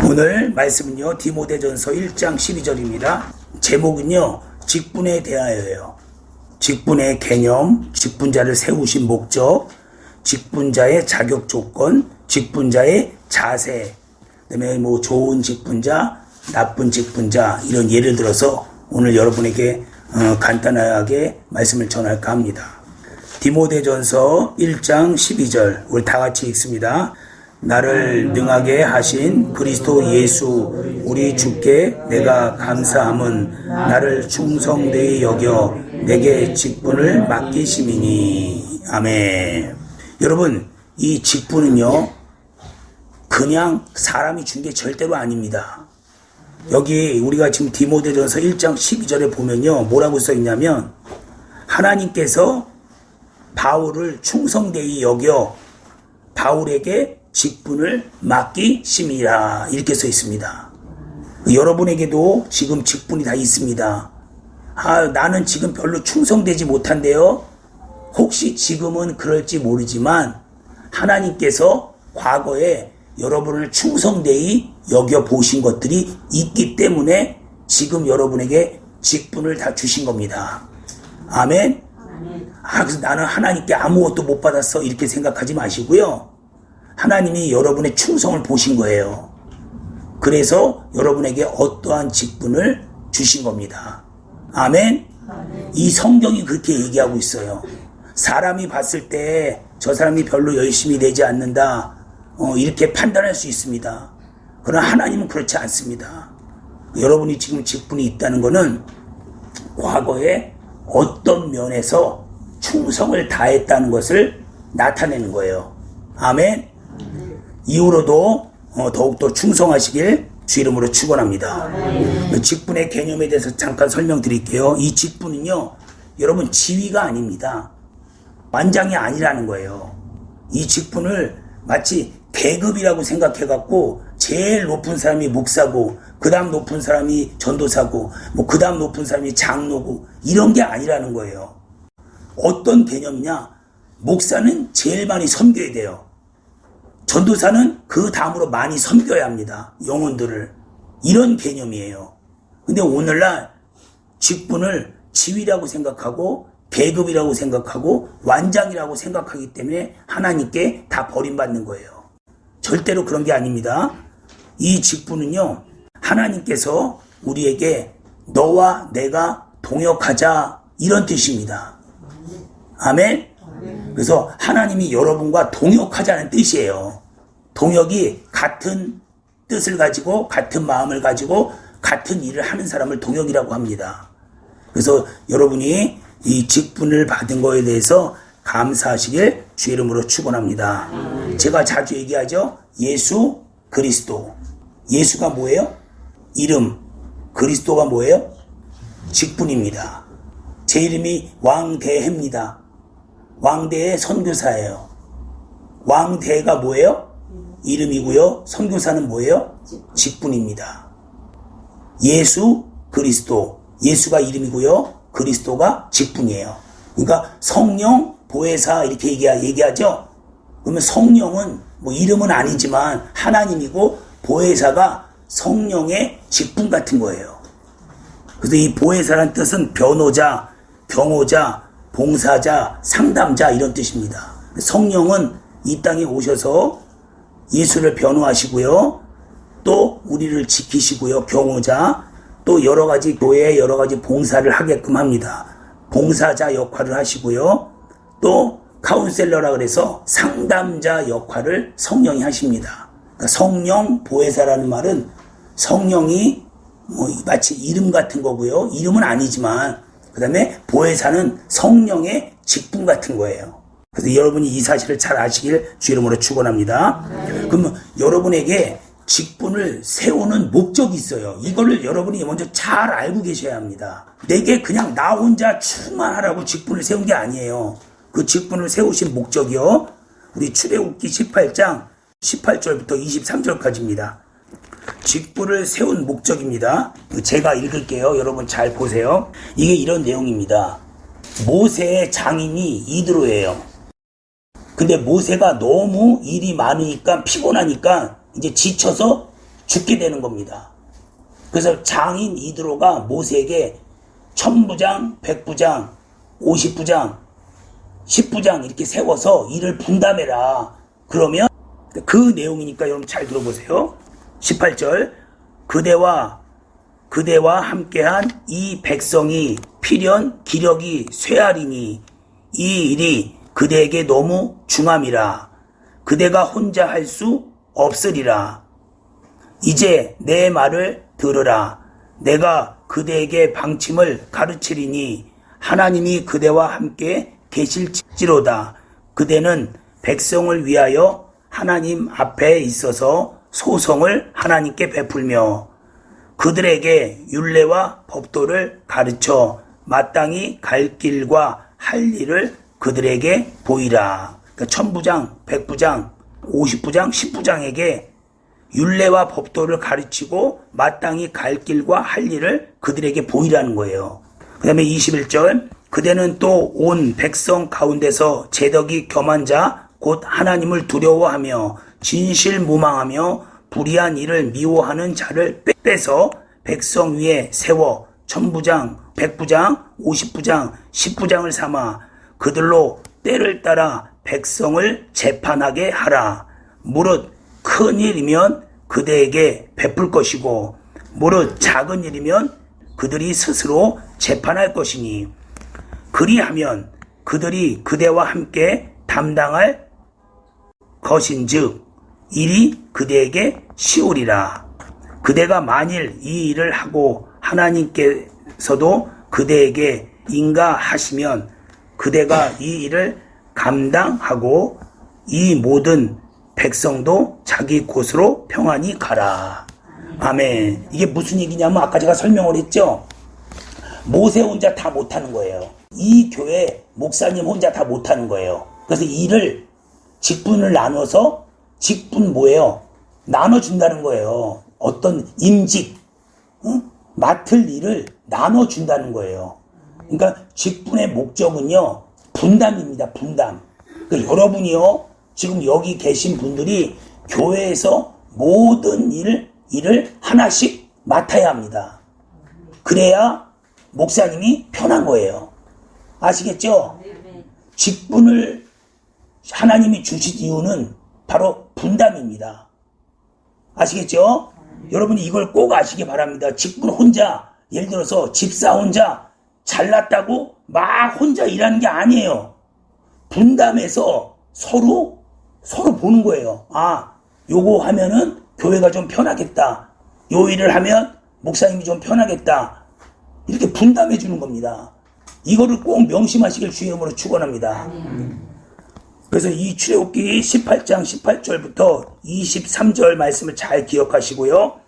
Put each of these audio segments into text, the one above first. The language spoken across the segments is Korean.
오늘 말씀은요, 디모데전서 1장 12절입니다. 제목은요, 직분에 대하여예요. 직분의 개념, 직분자를 세우신 목적, 직분자의 자격 조건, 직분자의 자세, 그다음에 좋은 직분자, 나쁜 직분자, 이런 예를 들어서 오늘 여러분에게 간단하게 말씀을 전할까 합니다. 디모데전서 1장 12절, 우리 다 같이 읽습니다. 나를 능하게 하신 그리스도 예수 우리 주께 내가 감사함은 나를 충성되이 여겨 내게 직분을 맡기심이니. 아멘. 여러분, 이 직분은요, 그냥 사람이 준 게 절대로 아닙니다. 여기 우리가 지금 디모데전서 1장 12절에 보면요, 뭐라고 써있냐면 하나님께서 바울을 충성되이 여겨 바울에게 직분을 맡기심이라, 이렇게 써 있습니다. 여러분에게도 지금 직분이 다 있습니다. 나는 지금 별로 충성되지 못한데요. 혹시 지금은 그럴지 모르지만 하나님께서 과거에 여러분을 충성되이 여겨보신 것들이 있기 때문에 지금 여러분에게 직분을 다 주신 겁니다. 아멘? 그래서 나는 하나님께 아무것도 못 받았어, 이렇게 생각하지 마시고요. 하나님이 여러분의 충성을 보신 거예요. 그래서 여러분에게 어떠한 직분을 주신 겁니다. 아멘? 이 성경이 그렇게 얘기하고 있어요. 사람이 봤을 때 저 사람이 별로 열심히 되지 않는다, 이렇게 판단할 수 있습니다. 그러나 하나님은 그렇지 않습니다. 여러분이 지금 직분이 있다는 것은 과거에 어떤 면에서 충성을 다했다는 것을 나타내는 거예요. 아멘? 이후로도 더욱더 충성하시길 주 이름으로 축원합니다. 직분의 개념에 대해서 잠깐 설명드릴게요. 이 직분은요, 여러분 지위가 아닙니다. 완장이 아니라는 거예요. 이 직분을 마치 계급이라고 생각해갖고 제일 높은 사람이 목사고 그 다음 높은 사람이 전도사고 그 다음 높은 사람이 장로고 이런 게 아니라는 거예요. 어떤 개념이냐? 목사는 제일 많이 섬겨야 돼요. 전도사는 그 다음으로 많이 섬겨야 합니다. 영혼들을. 이런 개념이에요. 근데 오늘날 직분을 지위라고 생각하고 계급이라고 생각하고 완장이라고 생각하기 때문에 하나님께 다 버림받는 거예요. 절대로 그런 게 아닙니다. 이 직분은요, 하나님께서 우리에게 너와 내가 동역하자, 이런 뜻입니다. 아멘? 그래서 하나님이 여러분과 동역하자는 뜻이에요. 동역이 같은 뜻을 가지고 같은 마음을 가지고 같은 일을 하는 사람을 동역이라고 합니다. 그래서 여러분이 이 직분을 받은 거에 대해서 감사하시길 주 이름으로 축원합니다. 제가 자주 얘기하죠. 예수 그리스도. 예수가 뭐예요? 이름. 그리스도가 뭐예요? 직분입니다. 제 이름이 왕대해입니다. 왕대의 선교사예요. 왕대가 뭐예요? 이름이고요. 선교사는 뭐예요? 직분입니다. 예수 그리스도. 예수가 이름이고요. 그리스도가 직분이에요. 그러니까 성령, 보혜사 이렇게 얘기하죠. 그러면 성령은 이름은 아니지만 하나님이고 보혜사가 성령의 직분 같은 거예요. 그래서 이 보혜사라는 뜻은 변호자, 경호자, 봉사자, 상담자, 이런 뜻입니다. 성령은 이 땅에 오셔서 예수를 변호하시고요. 또 우리를 지키시고요. 경호자, 또 여러 가지 교회에 여러 가지 봉사를 하게끔 합니다. 봉사자 역할을 하시고요. 또 카운셀러라 그래서 상담자 역할을 성령이 하십니다. 그러니까 성령 보혜사라는 말은 성령이 마치 이름 같은 거고요. 이름은 아니지만 그 다음에 보혜사는 성령의 직분 같은 거예요. 그래서 여러분이 이 사실을 잘 아시길 주 이름으로 축원합니다. 그러면 여러분에게 직분을 세우는 목적이 있어요. 이거를 여러분이 먼저 잘 알고 계셔야 합니다. 내게 그냥 나 혼자 충만하라고 직분을 세운 게 아니에요. 그 직분을 세우신 목적이요, 우리 출애굽기 18장 18절부터 23절까지입니다. 직분을 세운 목적입니다. 제가 읽을게요. 여러분 잘 보세요. 이게 이런 내용입니다. 모세의 장인이 이드로예요. 근데 모세가 너무 일이 많으니까 피곤하니까 이제 지쳐서 죽게 되는 겁니다. 그래서 장인 이드로가 모세에게 1000부장, 100부장, 50부장, 10부장 이렇게 세워서 일을 분담해라. 그러면 그 내용이니까 여러분 잘 들어보세요. 18절 그대와 함께한 이 백성이 필연 기력이 쇠하리니 이 일이 그대에게 너무 중함이라. 그대가 혼자 할 수 없으리라. 이제 내 말을 들으라. 내가 그대에게 방침을 가르치리니 하나님이 그대와 함께 계실지로다. 그대는 백성을 위하여 하나님 앞에 있어서 소성을 하나님께 베풀며 그들에게 율례와 법도를 가르쳐 마땅히 갈 길과 할 일을 그들에게 보이라. 그러니까 1000부장, 100부장, 50부장, 10부장에게 율례와 법도를 가르치고 마땅히 갈 길과 할 일을 그들에게 보이라는 거예요. 그 다음에 21절 그대는 또 온 백성 가운데서 제덕이 겸한 자 곧 하나님을 두려워하며 진실무망하며 불의한 일을 미워하는 자를 빼서 백성 위에 세워 1000부장, 100부장, 50부장, 10부장을 삼아 그들로 때를 따라 백성을 재판하게 하라. 무릇 큰 일이면 그대에게 베풀 것이고 무릇 작은 일이면 그들이 스스로 재판할 것이니 그리하면 그들이 그대와 함께 담당할 것인즉 일이 그대에게 쉬우리라. 그대가 만일 이 일을 하고 하나님께서도 그대에게 인가하시면 그대가 이 일을 감당하고 이 모든 백성도 자기 곳으로 평안히 가라. 아멘. 이게 무슨 얘기냐면 아까 제가 설명을 했죠. 모세 혼자 다 못하는 거예요. 이 교회 목사님 혼자 다 못하는 거예요. 그래서 일을 직분을 나눠서 직분 뭐예요? 나눠준다는 거예요. 어떤 임직, 맡을 일을 나눠준다는 거예요. 그러니까 직분의 목적은요, 분담입니다. 분담. 그러니까 여러분이요, 지금 여기 계신 분들이 교회에서 모든 일을 하나씩 맡아야 합니다. 그래야 목사님이 편한 거예요. 아시겠죠? 직분을 하나님이 주신 이유는 바로 분담입니다. 아시겠죠? 여러분이 이걸 꼭 아시기 바랍니다. 직분 혼자, 예를 들어서 집사 혼자 잘났다고 막 혼자 일하는 게 아니에요. 분담해서 서로 보는 거예요. 아, 요거 하면은 교회가 좀 편하겠다. 요 일을 하면 목사님이 좀 편하겠다. 이렇게 분담해 주는 겁니다. 이거를 꼭 명심하시길 주의 이름으로 축원합니다. 그래서 이 출애굽기 18장 18절부터 23절 말씀을 잘 기억하시고요.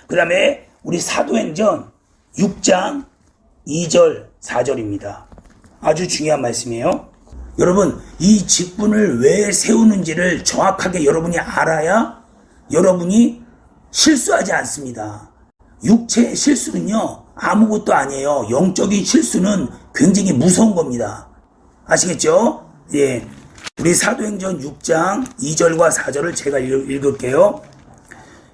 그 다음에 우리 사도행전 6장 2절 4절입니다. 아주 중요한 말씀이에요. 여러분, 이 직분을 왜 세우는지를 정확하게 여러분이 알아야 여러분이 실수하지 않습니다. 육체의 실수는요, 아무것도 아니에요. 영적인 실수는 굉장히 무서운 겁니다. 아시겠죠? 예. 우리 사도행전 6장 2절과 4절을 제가 읽을게요.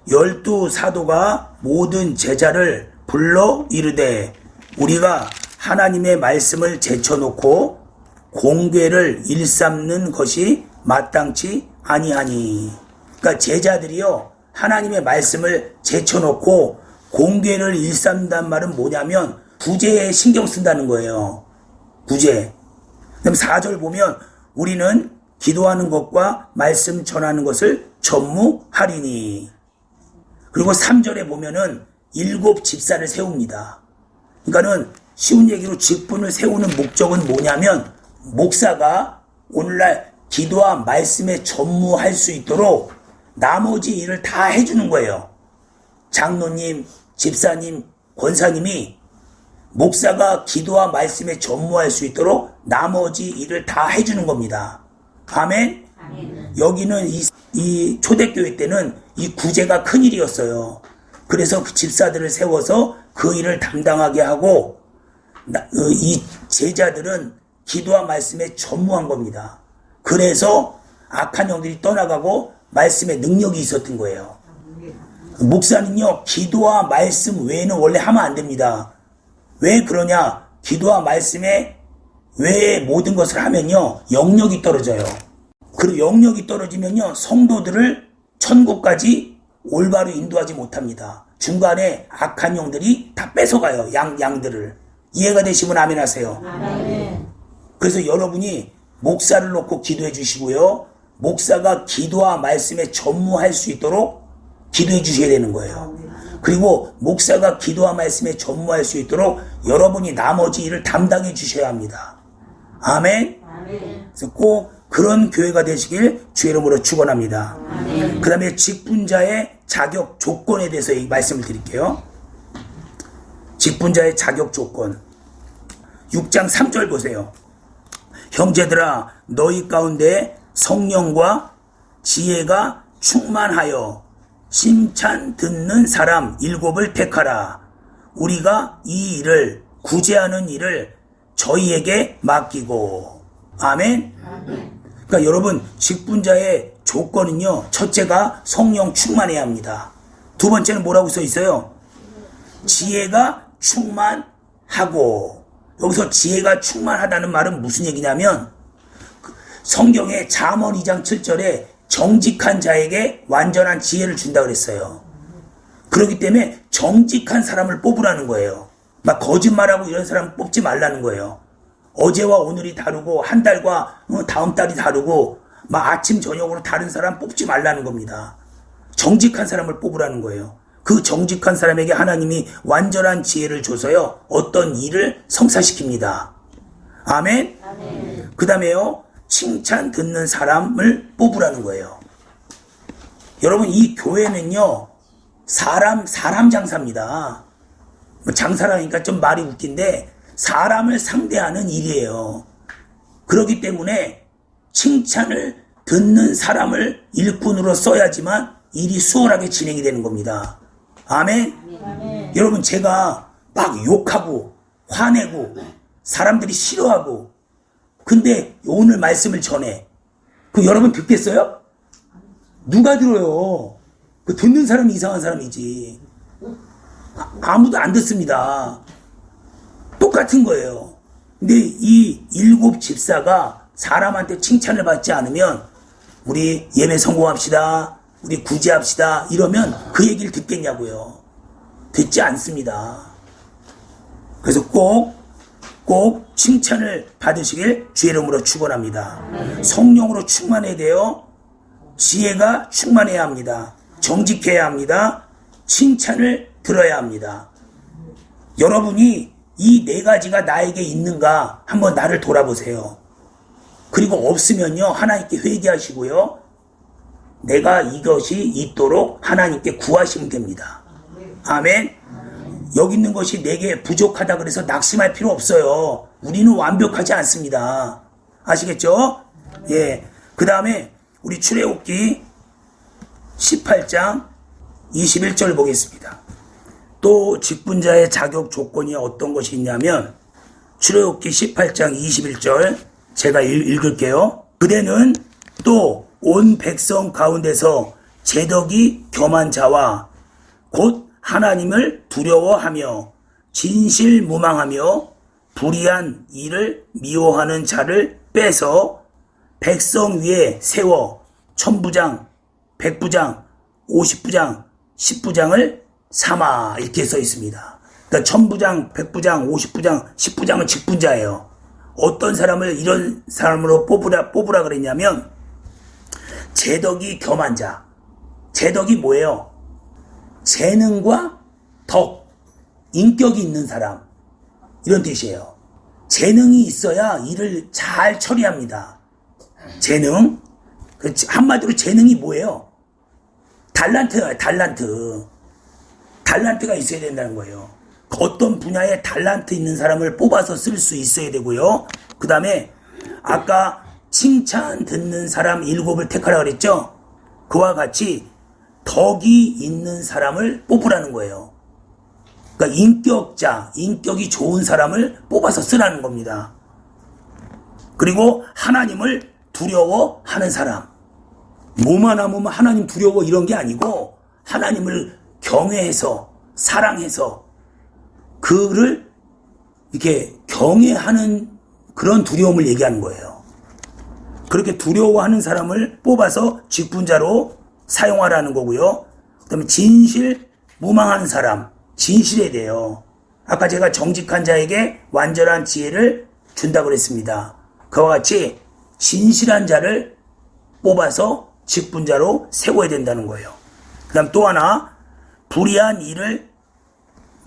12 사도가 모든 제자를 불러 이르되 우리가 하나님의 말씀을 제쳐놓고 공궤를 일삼는 것이 마땅치 아니하니. 그러니까 제자들이요, 하나님의 말씀을 제쳐놓고 공궤를 일삼는다는 말은 뭐냐면 구제에 신경 쓴다는 거예요. 구제. 그럼 4절 보면 우리는 기도하는 것과 말씀 전하는 것을 전무하리니. 그리고 3절에 보면은 7 집사를 세웁니다. 그러니까는 쉬운 얘기로 직분을 세우는 목적은 뭐냐면 목사가 오늘날 기도와 말씀에 전무할 수 있도록 나머지 일을 다 해주는 거예요. 장로님, 집사님, 권사님이 목사가 기도와 말씀에 전무할 수 있도록 나머지 일을 다 해주는 겁니다. 아멘? 여기는 이 초대교회 때는 이 구제가 큰일이었어요. 그래서 그 집사들을 세워서 그 일을 담당하게 하고 이 제자들은 기도와 말씀에 전무한 겁니다. 그래서 악한 영들이 떠나가고 말씀에 능력이 있었던 거예요. 목사는요, 기도와 말씀 외에는 원래 하면 안 됩니다. 왜 그러냐? 기도와 말씀에 외에 모든 것을 하면요, 영역이 떨어져요. 그리고 영역이 떨어지면요, 성도들을 천국까지 올바로 인도하지 못합니다. 중간에 악한 영들이 다 뺏어가요. 양들을. 이해가 되시면 아멘 하세요. 아멘. 그래서 여러분이 목사를 놓고 기도해 주시고요. 목사가 기도와 말씀에 전무할 수 있도록 기도해 주셔야 되는 거예요. 그리고 목사가 기도와 말씀에 전무할 수 있도록 여러분이 나머지 일을 담당해 주셔야 합니다. 아멘. 아멘. 그래서 꼭 그런 교회가 되시길 주의 이름으로 축원합니다. 아멘. 그 다음에 직분자의 자격 조건에 대해서 이 말씀을 드릴게요. 직분자의 자격 조건. 6장 3절 보세요. 형제들아, 너희 가운데 성령과 지혜가 충만하여 칭찬 듣는 사람 7을 택하라. 우리가 이 일을 구제하는 일을 저희에게 맡기고. 아멘. 아멘. 그러니까 여러분, 직분자의 조건은요, 첫째가 성령 충만해야 합니다. 두 번째는 뭐라고 써 있어요? 지혜가 충만하고. 여기서 지혜가 충만하다는 말은 무슨 얘기냐면, 성경의 잠언 2장 7절에 정직한 자에게 완전한 지혜를 준다 그랬어요. 그렇기 때문에 정직한 사람을 뽑으라는 거예요. 막 거짓말하고 이런 사람 뽑지 말라는 거예요. 어제와 오늘이 다르고 한 달과 다음 달이 다르고 막 아침 저녁으로 다른 사람 뽑지 말라는 겁니다. 정직한 사람을 뽑으라는 거예요. 그 정직한 사람에게 하나님이 완전한 지혜를 줘서요, 어떤 일을 성사시킵니다. 아멘. 아멘. 그 다음에요, 칭찬 듣는 사람을 뽑으라는 거예요. 여러분, 이 교회는요, 사람 장사입니다. 장사라니까 좀 말이 웃긴데 사람을 상대하는 일이에요. 그렇기 때문에 칭찬을 듣는 사람을 일꾼으로 써야지만 일이 수월하게 진행이 되는 겁니다. 아멘. 아멘. 여러분, 제가 막 욕하고 화내고 사람들이 싫어하고, 근데 오늘 말씀을 전해. 그 여러분 듣겠어요? 누가 들어요? 그 듣는 사람이 이상한 사람이지. 아무도 안 듣습니다. 똑같은 거예요. 근데 이 7 집사가 사람한테 칭찬을 받지 않으면 우리 예배 성공합시다, 우리 구제합시다 이러면 그 얘기를 듣겠냐고요. 듣지 않습니다. 그래서 꼭 칭찬을 받으시길 주의 이름으로 축원합니다. 성령으로 충만해야 돼요. 지혜가 충만해야 합니다. 정직해야 합니다. 칭찬을 들어야 합니다. 여러분이 이 4가지가 나에게 있는가 한번 나를 돌아보세요. 그리고 없으면요, 하나님께 회개하시고요, 내가 이것이 있도록 하나님께 구하시면 됩니다. 아멘. 여기 있는 것이 내게 부족하다 그래서 낙심할 필요 없어요. 우리는 완벽하지 않습니다. 아시겠죠? 예. 그 다음에 우리 출애굽기 18장 21절 보겠습니다. 또 직분자의 자격 조건이 어떤 것이 있냐면, 출애굽기 18장 21절 제가 읽을게요. 그대는 또 온 백성 가운데서 재덕이 겸한 자와 곧 하나님을 두려워하며 진실무망하며 불의한 일을 미워하는 자를 빼서 백성 위에 세워 천부장, 백부장, 50부장, 10부장을 삼아, 이렇게 써 있습니다. 그러니까 천부장, 백부장, 50부장, 10부장은 직분자예요. 어떤 사람을 이런 사람으로 뽑으라 그랬냐면, 재덕이 겸한 자. 재덕이 뭐예요? 재능과 덕, 인격이 있는 사람, 이런 뜻이에요. 재능이 있어야 일을 잘 처리합니다. 재능. 한마디로 재능이 뭐예요? 달란트예요. 달란트가 있어야 된다는 거예요. 어떤 분야에 달란트 있는 사람을 뽑아서 쓸 수 있어야 되고요. 그 다음에 아까 칭찬 듣는 사람 7을 택하라 그랬죠? 그와 같이 덕이 있는 사람을 뽑으라는 거예요. 그러니까 인격자, 인격이 좋은 사람을 뽑아서 쓰라는 겁니다. 그리고 하나님을 두려워하는 사람. 뭐만 하면 하나님 두려워 이런 게 아니고, 하나님을 경외해서 사랑해서 그를 이렇게 경외하는 그런 두려움을 얘기하는 거예요. 그렇게 두려워하는 사람을 뽑아서 직분자로 사용하라는 거고요. 그 다음에 진실, 무망하는 사람, 진실해야 돼요. 아까 제가 정직한 자에게 완전한 지혜를 준다고 그랬습니다. 그와 같이 진실한 자를 뽑아서 직분자로 세워야 된다는 거예요. 그 다음 또 하나, 불의한 일을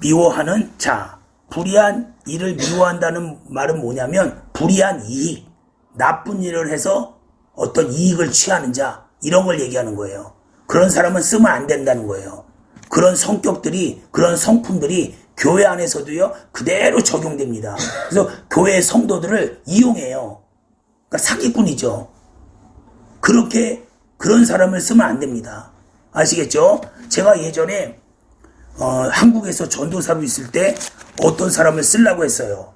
미워하는 자. 불의한 일을 미워한다는 말은 뭐냐면 불의한 이익, 나쁜 일을 해서 어떤 이익을 취하는 자, 이런 걸 얘기하는 거예요. 그런 사람은 쓰면 안 된다는 거예요. 그런 성격들이, 그런 성품들이 교회 안에서도요 그대로 적용됩니다. 그래서 교회 성도들을 이용해요. 그러니까 사기꾼이죠. 그렇게 그런 사람을 쓰면 안 됩니다. 아시겠죠? 제가 예전에 한국에서 전도사로 있을 때 어떤 사람을 쓰려고 했어요.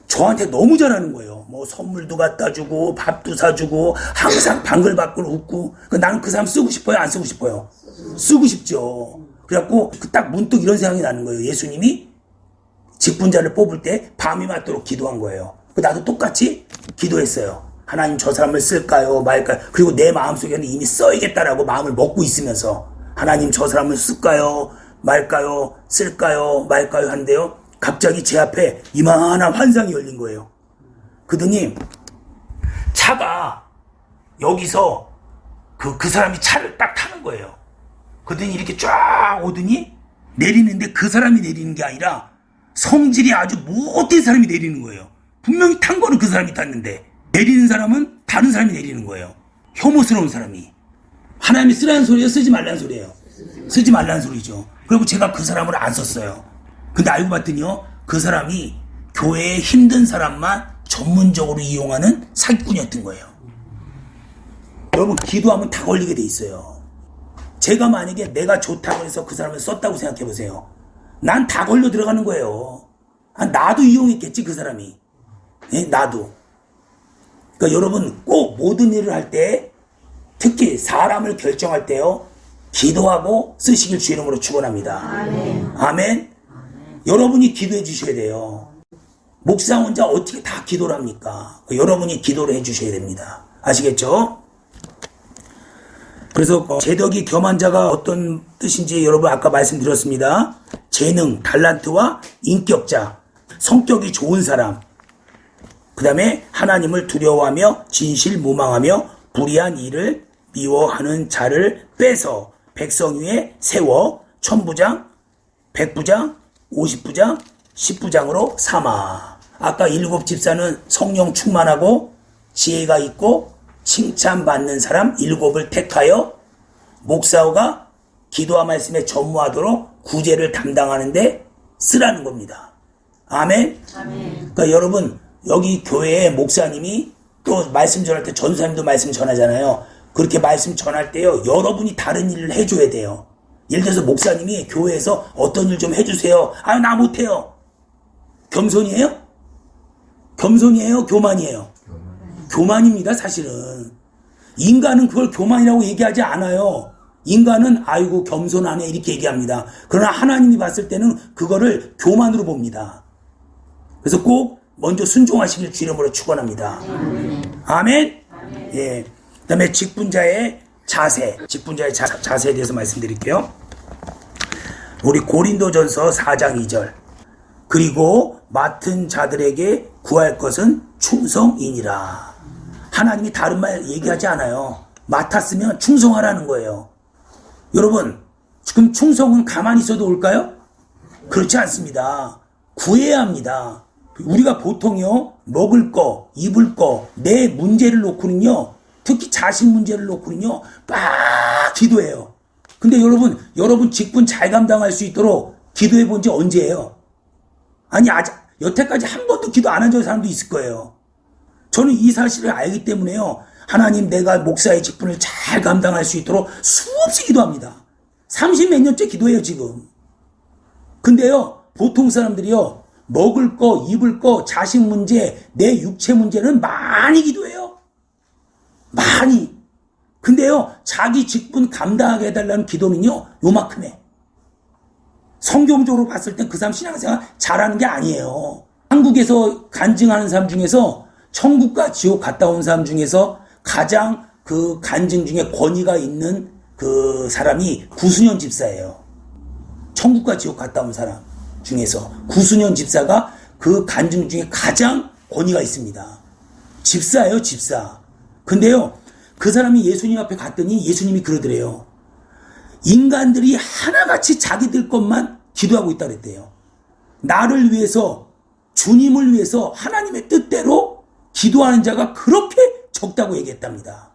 저한테 너무 잘하는 거예요. 뭐 선물도 갖다 주고 밥도 사주고 항상 방글방글 웃고. 나는 그 사람 쓰고 싶어요? 안 쓰고 싶어요? 쓰고 싶죠. 그래갖고 딱 문득 이런 생각이 나는 거예요. 예수님이 직분자를 뽑을 때 밤이 맞도록 기도한 거예요. 나도 똑같이 기도했어요. 하나님 저 사람을 쓸까요 말까요? 그리고 내 마음속에는 이미 써야겠다라고 마음을 먹고 있으면서 하나님 저 사람을 쓸까요 말까요? 쓸까요 말까요? 하는데요. 갑자기 제 앞에 이만한 환상이 열린 거예요. 그러더니 차가 여기서 그 사람이 차를 딱 타는 거예요. 그러더니 이렇게 쫙 오더니 내리는데 그 사람이 내리는 게 아니라 성질이 아주 못된 사람이 내리는 거예요. 분명히 탄 거는 그 사람이 탔는데 내리는 사람은 다른 사람이 내리는 거예요. 혐오스러운 사람이. 하나님이 쓰라는 소리예요? 쓰지 말라는 소리예요? 쓰지 말라는 소리죠. 그리고 제가 그 사람을 안 썼어요. 근데 알고 봤더니요, 그 사람이 교회에 힘든 사람만 전문적으로 이용하는 사기꾼이었던 거예요. 여러분, 기도하면 다 걸리게 돼 있어요. 제가 만약에 내가 좋다고 해서 그 사람을 썼다고 생각해 보세요. 난 다 걸려 들어가는 거예요. 나도 이용했겠지, 그 사람이. 예? 나도. 그러니까 여러분, 꼭 모든 일을 할 때, 특히 사람을 결정할 때요, 기도하고 쓰시길 주 이름으로 축원합니다. 아멘. 아멘. 여러분이 기도해 주셔야 돼요. 목사 혼자 어떻게 다 기도를 합니까? 여러분이 기도를 해 주셔야 됩니다. 아시겠죠? 그래서 재덕이 겸한 자가 어떤 뜻인지 여러분 아까 말씀드렸습니다. 재능, 달란트와 인격자, 성격이 좋은 사람, 그 다음에 하나님을 두려워하며 진실무망하며 불의한 일을 미워하는 자를 빼서 백성 위에 세워 천부장, 백부장, 50부장, 10부장으로 삼아. 아까 7 집사는 성령 충만하고 지혜가 있고 칭찬받는 사람 7을 택하여 목사가 기도와 말씀에 전무하도록 구제를 담당하는데 쓰라는 겁니다. 아멘. 아멘. 그러니까 여러분, 여기 교회에 목사님이 또 말씀 전할 때 전사님도 말씀 전하잖아요. 그렇게 말씀 전할 때요, 여러분이 다른 일을 해줘야 돼요. 예를 들어서 목사님이 교회에서 어떤 일 좀 해주세요. 나 못해요. 겸손이에요? 겸손이에요? 교만이에요? 교만입니다, 사실은. 인간은 그걸 교만이라고 얘기하지 않아요. 인간은 아이고 겸손하네 이렇게 얘기합니다. 그러나 하나님이 봤을 때는 그거를 교만으로 봅니다. 그래서 꼭 먼저 순종하시길 주 이름으로 축원합니다. 아멘. 예. 그다음에 직분자의 자세, 직분자의 자세에 대해서 말씀드릴게요. 우리 고린도전서 4장 2절. 그리고 맡은 자들에게 구할 것은 충성이니라. 하나님이 다른 말 얘기하지 않아요. 맡았으면 충성하라는 거예요. 여러분, 지금 충성은 가만히 있어도 올까요? 그렇지 않습니다. 구해야 합니다. 우리가 보통요, 먹을 거, 입을 거, 내 문제를 놓고는요, 특히 자식 문제를 놓고는요, 막 기도해요. 근데 여러분 직분 잘 감당할 수 있도록 기도해 본 지 언제예요? 아니, 여태까지 한 번도 기도 안 한 사람도 있을 거예요. 저는 이 사실을 알기 때문에요, 하나님 내가 목사의 직분을 잘 감당할 수 있도록 수없이 기도합니다. 30몇 년째 기도해요, 지금. 근데요, 보통 사람들이요, 먹을 거, 입을 거, 자식 문제, 내 육체 문제는 많이 기도해요. 많이. 근데요, 자기 직분 감당하게 해달라는 기도는요, 요만큼 해. 성경적으로 봤을 땐 그 사람 신앙생활 잘하는 게 아니에요. 한국에서 간증하는 사람 중에서 천국과 지옥 갔다 온 사람 중에서 가장 그 간증 중에 권위가 있는 그 사람이 구순현 집사예요. 천국과 지옥 갔다 온 사람 중에서 구순현 집사가 그 간증 중에 가장 권위가 있습니다. 집사예요, 집사. 근데요, 그 사람이 예수님 앞에 갔더니 예수님이 그러더래요. 인간들이 하나같이 자기들 것만 기도하고 있다 그랬대요. 나를 위해서, 주님을 위해서 하나님의 뜻대로 기도하는 자가 그렇게 적다고 얘기했답니다.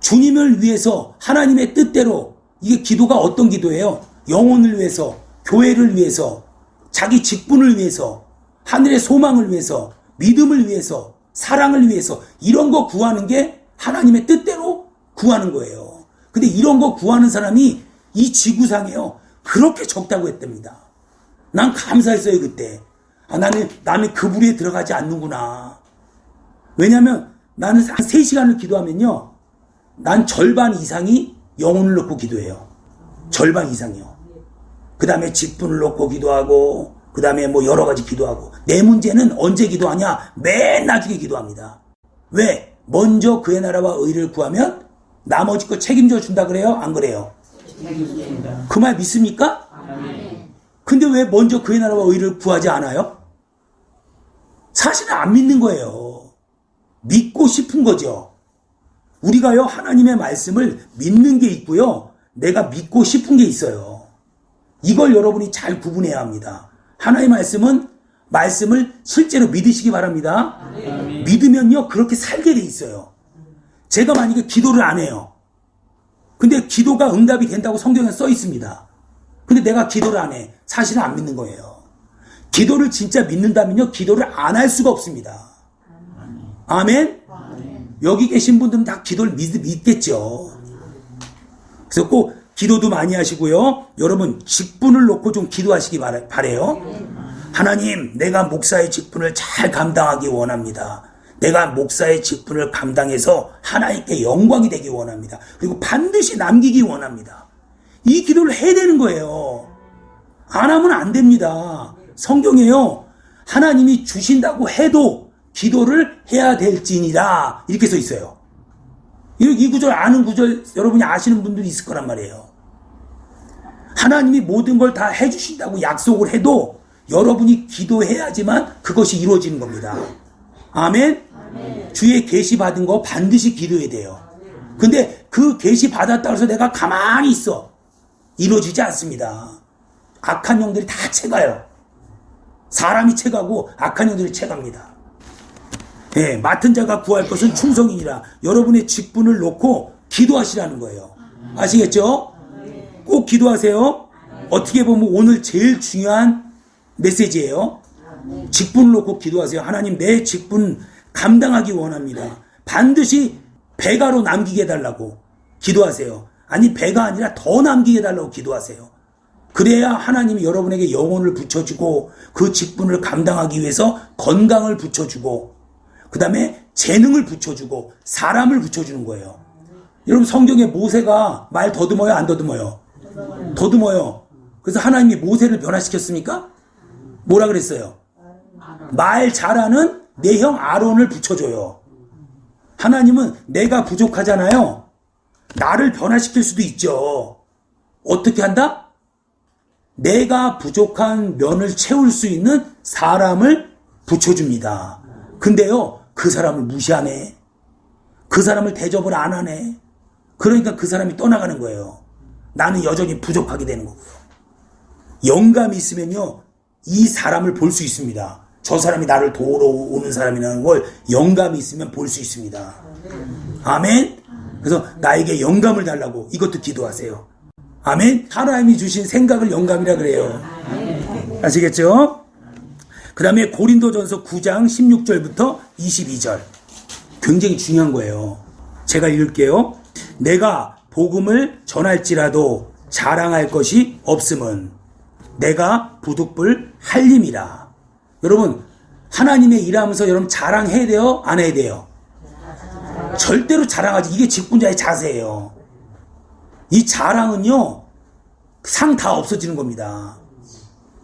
주님을 위해서 하나님의 뜻대로, 이게 기도가 어떤 기도예요? 영혼을 위해서, 교회를 위해서, 자기 직분을 위해서, 하늘의 소망을 위해서, 믿음을 위해서, 사랑을 위해서, 이런 거 구하는 게 하나님의 뜻대로 구하는 거예요. 근데 이런 거 구하는 사람이 이 지구상에요, 그렇게 적다고 했답니다. 난 감사했어요, 그때. 나는 그 부류에 들어가지 않는구나. 왜냐면 나는 한 3시간을 기도하면요, 난 절반 이상이 영혼을 놓고 기도해요. 절반 이상이요. 그 다음에 직분을 놓고 기도하고, 그 다음에 뭐 여러 가지 기도하고. 내 문제는 언제 기도하냐? 맨 나중에 기도합니다. 왜? 먼저 그의 나라와 의를 구하면 나머지 거 책임져 준다 그래요? 안 그래요? 그 말 믿습니까? 근데 왜 먼저 그의 나라와 의를 구하지 않아요? 사실은 안 믿는 거예요. 믿고 싶은 거죠. 우리가요, 하나님의 말씀을 믿는 게 있고요, 내가 믿고 싶은 게 있어요. 이걸 여러분이 잘 구분해야 합니다. 하나님의 말씀을 실제로 믿으시기 바랍니다. 믿으면요, 그렇게 살게 돼 있어요. 제가 만약에 기도를 안 해요. 근데 기도가 응답이 된다고 성경에 써 있습니다. 근데 내가 기도를 안 해. 사실은 안 믿는 거예요. 기도를 진짜 믿는다면요, 기도를 안 할 수가 없습니다. 아멘? 여기 계신 분들은 다 기도를 믿겠죠. 그래서 꼭 기도도 많이 하시고요. 여러분, 직분을 놓고 좀 기도하시기 바래요. 하나님, 내가 목사의 직분을 잘 감당하기 원합니다. 내가 목사의 직분을 감당해서 하나님께 영광이 되기 원합니다. 그리고 반드시 남기기 원합니다. 이 기도를 해야 되는 거예요. 안 하면 안 됩니다. 성경에요, 하나님이 주신다고 해도 기도를 해야 될지니라, 이렇게 써 있어요. 이 구절, 아는 구절 여러분이 아시는 분들이 있을 거란 말이에요. 하나님이 모든 걸 다 해주신다고 약속을 해도 여러분이 기도해야지만 그것이 이루어지는 겁니다. 아멘? 주의 계시 받은 거 반드시 기도해야 돼요. 근데 그 계시 받았다고 해서 내가 가만히 있어, 이루어지지 않습니다. 악한 영들이 다 채가요. 사람이 채가고 악한 영들이 채갑니다. 예, 맡은 자가 구할 것은 충성이니라. 여러분의 직분을 놓고 기도하시라는 거예요. 아시겠죠? 꼭 기도하세요. 어떻게 보면 오늘 제일 중요한 메시지예요. 직분을 놓고 기도하세요. 하나님, 내 직분 감당하기 원합니다. 반드시 배가로 남기게 해달라고 기도하세요. 아니, 배가 아니라 더 남기게 해달라고 기도하세요. 그래야 하나님이 여러분에게 영혼을 붙여주고, 그 직분을 감당하기 위해서 건강을 붙여주고, 그 다음에 재능을 붙여주고, 사람을 붙여주는 거예요. 여러분, 성경에 모세가 말 더듬어요, 안 더듬어요? 더듬어요. 그래서 하나님이 모세를 변화시켰습니까? 뭐라 그랬어요? 말 잘하는 내 형 아론을 붙여줘요. 하나님은 내가 부족하잖아요. 나를 변화시킬 수도 있죠. 어떻게 한다? 내가 부족한 면을 채울 수 있는 사람을 붙여줍니다. 근데요, 그 사람을 무시하네. 그 사람을 대접을 안 하네. 그러니까 그 사람이 떠나가는 거예요. 나는 여전히 부족하게 되는 거고요. 영감이 있으면요, 이 사람을 볼 수 있습니다. 저 사람이 나를 도우러 오는 사람이라는 걸 영감이 있으면 볼 수 있습니다. 아멘? 그래서 나에게 영감을 달라고 이것도 기도하세요. 아멘? 하나님이 주신 생각을 영감이라 그래요. 아시겠죠? 그 다음에 고린도전서 9장 16절부터 22절. 굉장히 중요한 거예요. 제가 읽을게요. 내가 복음을 전할지라도 자랑할 것이 없음은 내가 부득불 할림이라. 여러분, 하나님의 일하면서 여러분 자랑해야 돼요? 안 해야 돼요? 절대로 자랑하지. 이게 직분자의 자세예요. 이 자랑은요, 상 다 없어지는 겁니다.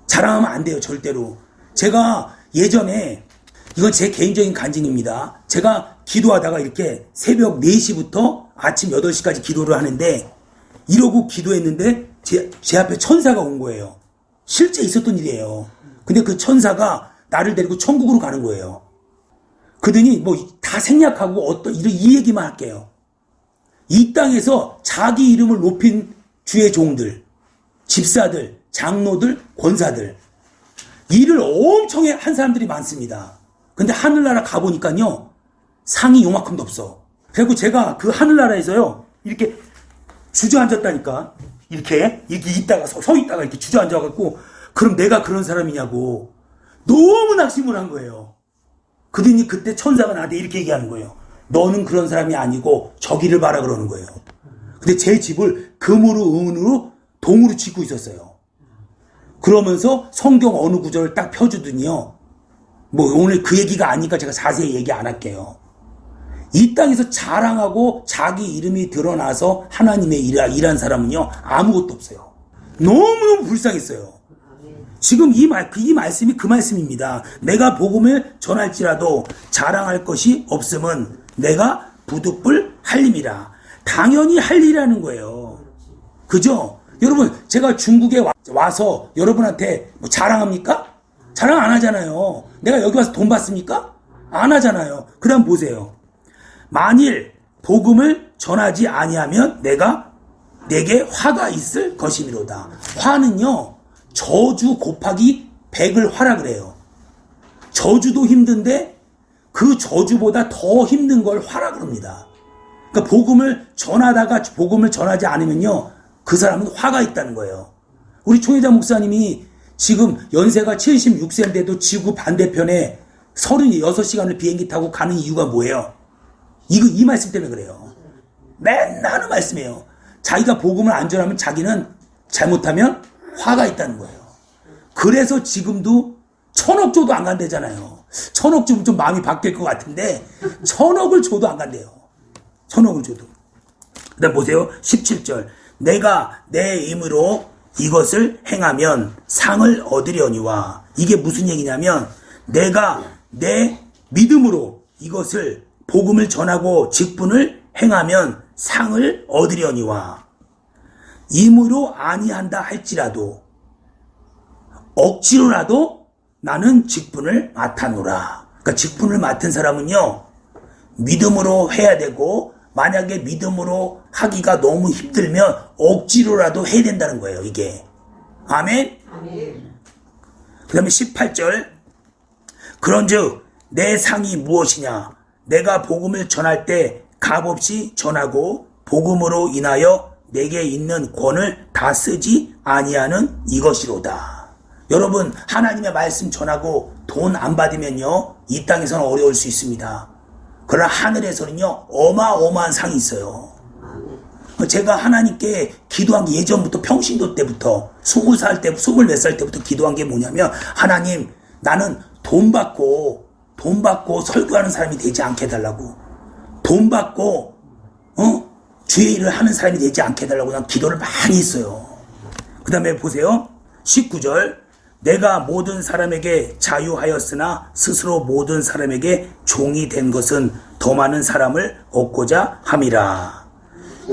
자랑하면 안 돼요, 절대로. 제가 예전에, 이건 제 개인적인 간증입니다. 제가 기도하다가 이렇게 새벽 4시부터 아침 8시까지 기도를 하는데, 이러고 기도했는데 제 앞에 천사가 온 거예요. 실제 있었던 일이에요. 근데 그 천사가 나를 데리고 천국으로 가는 거예요. 그러더니 뭐 다 생략하고 어떤 이 얘기만 할게요. 이 땅에서 자기 이름을 높인 주의 종들, 집사들, 장로들, 권사들, 일을 엄청 한 사람들이 많습니다. 근데 하늘나라 가보니까요, 상이 요만큼도 없어. 그리고 제가 그 하늘나라에서요, 이렇게 주저앉았다니까. 이렇게 있다가, 서 있다가 이렇게 주저앉아갖고, 그럼 내가 그런 사람이냐고. 너무 낙심을 한 거예요. 그러더니 그때 천사가 나한테 이렇게 얘기하는 거예요. 너는 그런 사람이 아니고 저기를 봐라 그러는 거예요. 근데 제 집을 금으로, 은으로, 동으로 짓고 있었어요. 그러면서 성경 어느 구절을 딱 펴주더니요. 뭐 오늘 그 얘기가 아니니까 제가 자세히 얘기 안 할게요. 이 땅에서 자랑하고 자기 이름이 드러나서 하나님의 일한 사람은요, 아무것도 없어요. 너무너무 불쌍했어요. 지금 이 말씀이 그 말씀입니다. 내가 복음을 전할지라도 자랑할 것이 없음은 내가 부득불 할림이라. 당연히 할 일이라는 거예요. 그죠? 여러분, 제가 중국에 와서 여러분한테 뭐 자랑합니까? 자랑 안 하잖아요. 내가 여기 와서 돈 받습니까? 안 하잖아요. 그 다음 보세요. 만일 복음을 전하지 아니하면 내게 화가 있을 것이미로다. 화는요, 저주 곱하기 100을 화라 그래요. 저주도 힘든데 그 저주보다 더 힘든 걸 화라 그럽니다. 그러니까 복음을 전하다가 복음을 전하지 않으면요, 그 사람은 화가 있다는 거예요. 우리 총회자 목사님이 지금 연세가 76세인데도 지구 반대편에 36시간을 비행기 타고 가는 이유가 뭐예요? 이 말씀 때문에 그래요. 맨날 하는 말씀이에요. 자기가 복음을 안 전하면 자기는 잘못하면 화가 있다는 거예요. 그래서 지금도 1000억 줘도 안 간대잖아요. 1000억 주면 좀 마음이 바뀔 것 같은데 1000억을 줘도 안 간대요. 1000억을 줘도. 그 다음 보세요. 17절. 내가 내 힘으로 이것을 행하면 상을 얻으려니와. 이게 무슨 얘기냐면 내가 내 믿음으로 이것을 복음을 전하고 직분을 행하면 상을 얻으려니와. 임으로 아니한다 할지라도 억지로라도 나는 직분을 맡아노라. 그러니까 직분을 맡은 사람은요, 믿음으로 해야 되고, 만약에 믿음으로 하기가 너무 힘들면 억지로라도 해야 된다는 거예요, 이게. 아멘? 그 다음에 18절. 그런즉 내 상이 무엇이냐? 내가 복음을 전할 때 값없이 전하고 복음으로 인하여 내게 있는 권을 다 쓰지 아니하는 이것이로다. 여러분, 하나님의 말씀 전하고 돈 안 받으면요, 이 땅에서는 어려울 수 있습니다. 그러나 하늘에서는요, 어마어마한 상이 있어요. 제가 하나님께 기도한 게 예전부터 평신도 때부터 20살 때, 20몇 살 때부터 기도한 게 뭐냐면, 하나님, 나는 돈 받고 설교하는 사람이 되지 않게 해달라고. 돈 받고 주의 일을 하는 사람이 되지 않게 해달라고 난 기도를 많이 했어요. 그 다음에 보세요. 19절. 내가 모든 사람에게 자유하였으나 스스로 모든 사람에게 종이 된 것은 더 많은 사람을 얻고자 함이라.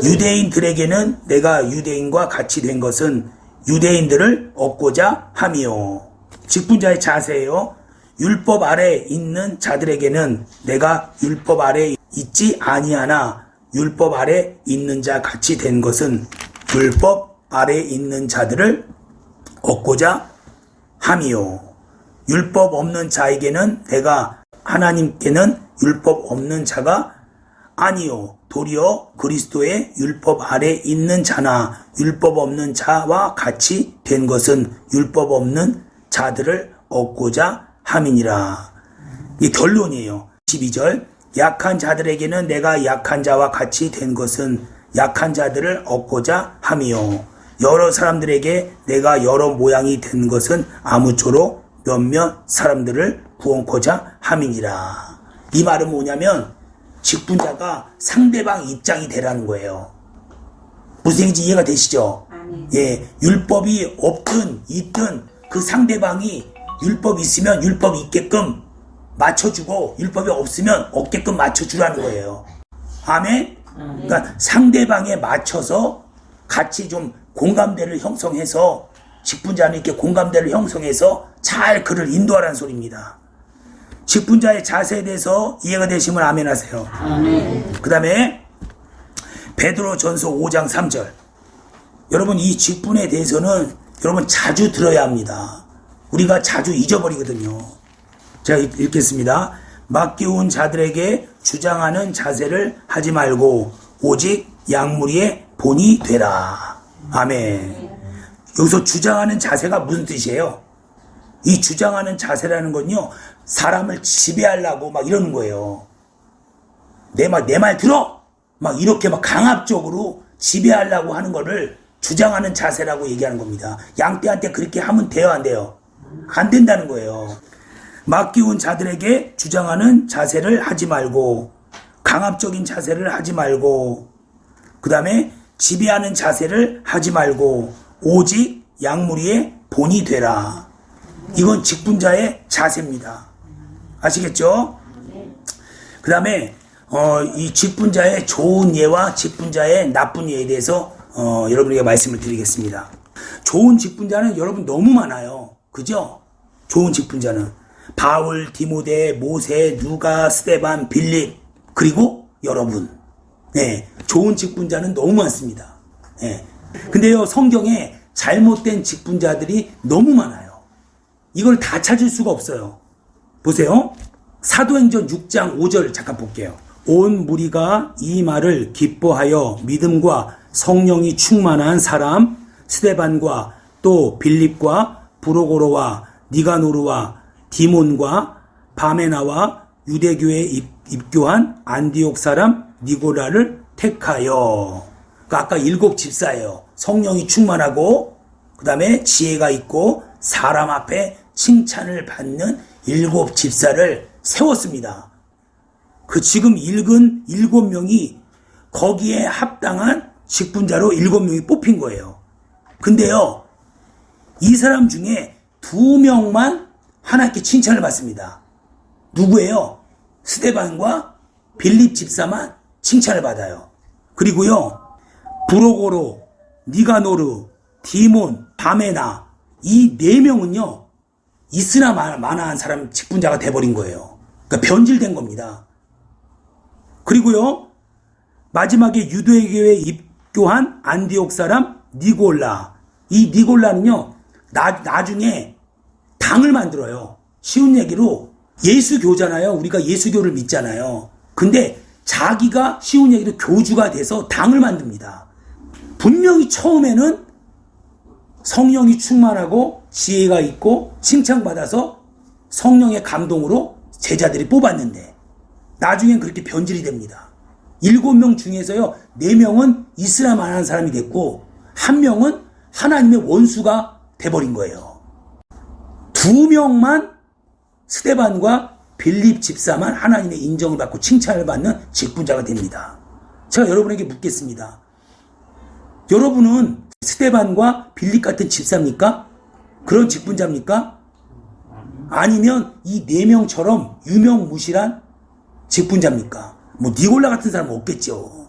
유대인들에게는 내가 유대인과 같이 된 것은 유대인들을 얻고자 함이요. 직분자의 자세예요. 율법 아래 있는 자들에게는 내가 율법 아래 있지 아니하나 율법 아래 있는 자 같이 된 것은 율법 아래 있는 자들을 얻고자 함이요. 율법 없는 자에게는 내가 하나님께는 율법 없는 자가 아니요. 도리어 그리스도의 율법 아래 있는 자나 율법 없는 자와 같이 된 것은 율법 없는 자들을 얻고자 함이니라. 이 결론이에요. 12절. 약한 자들에게는 내가 약한 자와 같이 된 것은 약한 자들을 얻고자 함이요. 여러 사람들에게 내가 여러 모양이 된 것은 아무쪼록 몇몇 사람들을 구원코자 함이니라. 이 말은 뭐냐면 직분자가 상대방 입장이 되라는 거예요. 무슨 얘기인지 이해가 되시죠? 예, 율법이 없든 있든 그 상대방이 율법이 있으면 율법 있게끔 맞춰주고 율법이 없으면 없게끔 맞춰주라는 거예요. 아멘? 그러니까 상대방에 맞춰서 같이 좀 공감대를 형성해서 직분자는 이렇게 공감대를 형성해서 잘 그를 인도하라는 소리입니다. 직분자의 자세에 대해서 이해가 되시면 아멘 하세요. 그 다음에 베드로전서 5장 3절. 여러분 이 직분에 대해서는 여러분 자주 들어야 합니다. 우리가 자주 잊어버리거든요. 제가 읽겠습니다. 맡겨온 자들에게 주장하는 자세를 하지 말고 오직 양무리의 본이 되라. 아멘. 여기서 주장하는 자세가 무슨 뜻이에요? 이 주장하는 자세라는 건요, 사람을 지배하려고 막 이러는 거예요. 내 말 들어! 막 이렇게 막 강압적으로 지배하려고 하는 거를 주장하는 자세라고 얘기하는 겁니다. 양떼한테 그렇게 하면 돼요, 안 돼요? 안 된다는 거예요. 맡기운 자들에게 주장하는 자세를 하지 말고, 강압적인 자세를 하지 말고, 그 다음에 지배하는 자세를 하지 말고, 오직 양무리의 본이 되라. 이건 직분자의 자세입니다. 아시겠죠? 그 다음에 이 직분자의 좋은 예와 직분자의 나쁜 예에 대해서 여러분에게 말씀을 드리겠습니다. 좋은 직분자는 여러분 너무 많아요. 그죠? 좋은 직분자는 바울, 디모데, 모세, 누가, 스데반, 빌립, 그리고 여러분. 네, 좋은 직분자는 너무 많습니다. 네. 근데요, 성경에 잘못된 직분자들이 너무 많아요. 이걸 다 찾을 수가 없어요. 보세요. 사도행전 6장 5절 잠깐 볼게요. 온 무리가 이 말을 기뻐하여 믿음과 성령이 충만한 사람 스데반과 또 빌립과 브로고로와 니가노르와 디몬과 바메나와 유대교에 입교한 안디옥 사람 니고라를 택하여. 그러니까 아까 7 집사예요. 성령이 충만하고 그 다음에 지혜가 있고 사람 앞에 칭찬을 받는 7 집사를 세웠습니다. 그 지금 읽은 7명이 거기에 합당한 직분자로 7명이 뽑힌 거예요. 근데요, 이 사람 중에 2명만 하나님께 칭찬을 받습니다. 누구예요? 스데반과 빌립 집사만 칭찬을 받아요. 그리고요, 브로고로, 니가노르, 디몬, 바메나 이 4명은요 있으나 마나한 사람 직분자가 돼버린 거예요. 그러니까 변질된 겁니다. 그리고요 마지막에 유대교에 입교한 안디옥 사람 니골라. 이 니골라는요 나중에 당을 만들어요. 쉬운 얘기로 예수교잖아요. 우리가 예수교를 믿잖아요. 근데 자기가 쉬운 얘기로 교주가 돼서 당을 만듭니다. 분명히 처음에는 성령이 충만하고 지혜가 있고 칭찬받아서 성령의 감동으로 제자들이 뽑았는데 나중엔 그렇게 변질이 됩니다. 7명 중에서요 4명은 이슬람 안 한 사람이 됐고 1명은 하나님의 원수가 돼버린 거예요. 2명만 스데반과 빌립 집사만 하나님의 인정을 받고 칭찬을 받는 직분자가 됩니다. 제가 여러분에게 묻겠습니다. 여러분은 스데반과 빌립 같은 집사입니까? 그런 직분자입니까? 아니면 이 4명처럼 유명무실한 직분자입니까? 뭐 니골라 같은 사람은 없겠죠.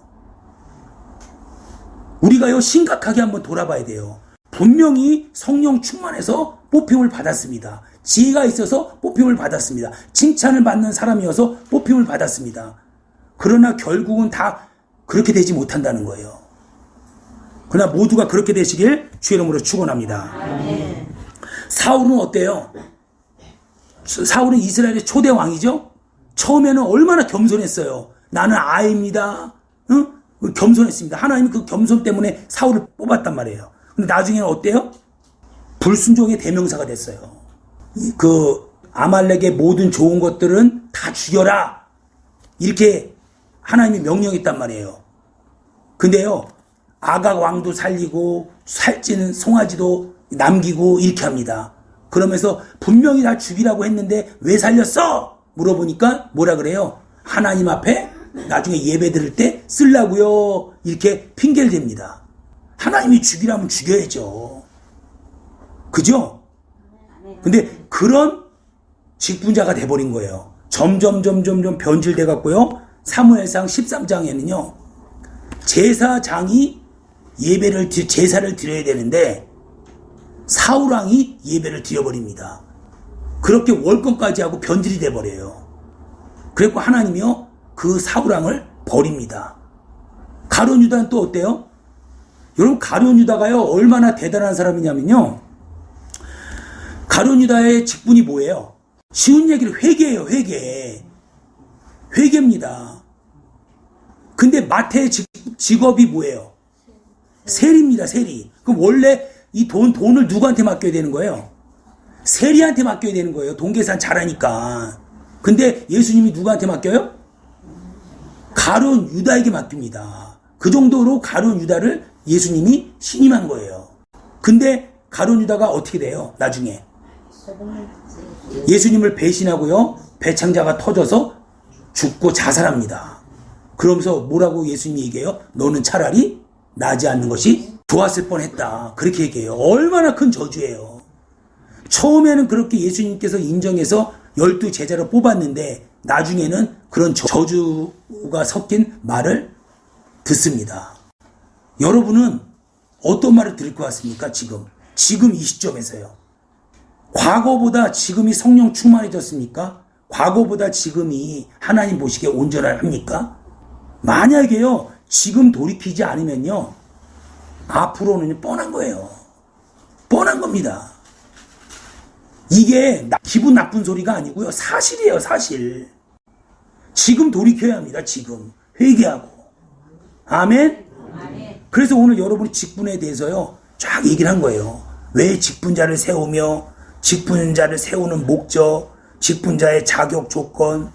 우리가요 심각하게 한번 돌아봐야 돼요. 분명히 성령 충만해서 뽑힘을 받았습니다. 지혜가 있어서 뽑힘을 받았습니다. 칭찬을 받는 사람이어서 뽑힘을 받았습니다. 그러나 결국은 다 그렇게 되지 못한다는 거예요. 그러나 모두가 그렇게 되시길 주의 이름으로 축원합니다. 사울은 어때요? 사울은 이스라엘의 초대 왕이죠. 처음에는 얼마나 겸손했어요. 나는 아이입니다. 응? 겸손했습니다. 하나님이 그 겸손 때문에 사울을 뽑았단 말이에요. 근데 나중에는 어때요? 불순종의 대명사가 됐어요. 그 아말렉의 모든 좋은 것들은 다 죽여라. 이렇게 하나님이 명령했단 말이에요. 근데요, 아각 왕도 살리고 살찌는 송아지도 남기고 이렇게 합니다. 그러면서 분명히 다 죽이라고 했는데 왜 살렸어? 물어보니까 뭐라 그래요? 하나님 앞에 나중에 예배 드릴 때 쓰려고요. 이렇게 핑계를 댑니다. 하나님이 죽이라면 죽여야죠. 그죠? 근데 그런 직분자가 돼버린 거예요. 점점 변질돼 갖고요. 사무엘상 13장에는요. 제사장이 제사를 드려야 되는데 사울왕이 예배를 드려버립니다. 그렇게 월권까지 하고 변질이 돼버려요. 그래서 하나님이요 그 사울왕을 버립니다. 가룟 유다는 또 어때요? 여러분 가룟 유다가요 얼마나 대단한 사람이냐면요. 가룟 유다의 직분이 뭐예요? 쉬운 얘기를 회개예요. 회개입니다. 근데 마태의 직업이 뭐예요? 세리입니다. 세리. 그럼 원래 이 돈을 누구한테 맡겨야 되는 거예요? 세리한테 맡겨야 되는 거예요. 돈 계산 잘하니까. 근데 예수님이 누구한테 맡겨요? 가룟 유다에게 맡깁니다. 그 정도로 가룟 유다를 예수님이 신임한 거예요. 근데 가룟 유다가 어떻게 돼요? 나중에 예수님을 배신하고요. 배창자가 터져서 죽고 자살합니다. 그러면서 뭐라고 예수님이 얘기해요? 너는 차라리 나지 않는 것이 좋았을 뻔했다. 그렇게 얘기해요. 얼마나 큰 저주예요. 처음에는 그렇게 예수님께서 인정해서 12 제자를 뽑았는데 나중에는 그런 저주가 섞인 말을 듣습니다. 여러분은 어떤 말을 들을 것 같습니까? 지금 이 시점에서요. 과거보다 지금이 성령 충만해졌습니까? 과거보다 지금이 하나님 보시기에 온전합니까? 만약에요 지금 돌이키지 않으면요 앞으로는 뻔한 거예요. 뻔한 겁니다. 이게 기분 나쁜 소리가 아니고요 사실이에요. 사실. 지금 돌이켜야 합니다. 지금 회개하고. 아멘. 그래서 오늘 여러분이 직분에 대해서요 쫙 얘기를 한 거예요. 왜 직분자를 세우며 직분자를 세우는 목적, 직분자의 자격 조건은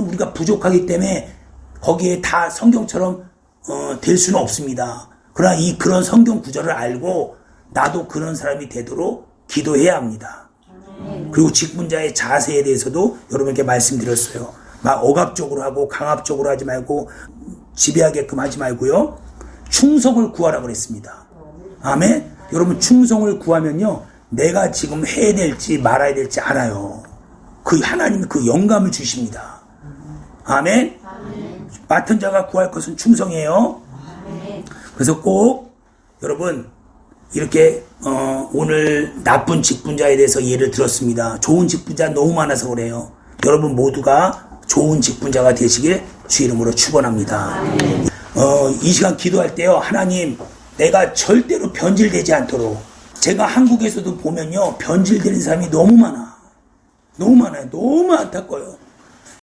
우리가 부족하기 때문에 거기에 다 성경처럼 될 수는 없습니다. 그러나 그런 성경 구절을 알고 나도 그런 사람이 되도록 기도해야 합니다. 그리고 직분자의 자세에 대해서도 여러분께 말씀드렸어요. 막 억압적으로 하고 강압적으로 하지 말고 지배하게끔 하지 말고요. 충성을 구하라 그랬습니다. 아멘. 여러분 충성을 구하면요. 내가 지금 해야 될지 말아야 될지 알아요. 그 하나님이 그 영감을 주십니다. 아멘. 맡은 자가 구할 것은 충성이에요. 그래서 꼭 여러분 이렇게 오늘 나쁜 직분자에 대해서 예를 들었습니다. 좋은 직분자 너무 많아서 그래요. 여러분 모두가 좋은 직분자가 되시길 주 이름으로 축원합니다. 이 시간 기도할 때요. 하나님 내가 절대로 변질되지 않도록. 제가 한국에서도 보면요 변질되는 사람이 너무 많아요. 너무 안타까워요.